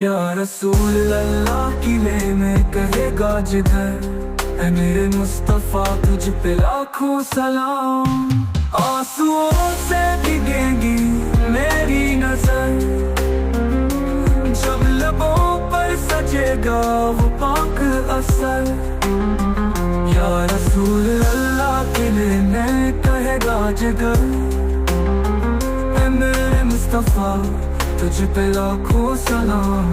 या रसूल अल्लाह किले में कहेगा जिधर है मेरे मुस्तफा तुझ पे लाखों सलाम। आंसुओं से भीगेगी मेरी नजर जब लबों पर सजेगा वो पाक असर। या रसूल अल्लाह किले में कहेगा जिधर है मेरे मुस्तफा तुझ पे लाखों सलाम।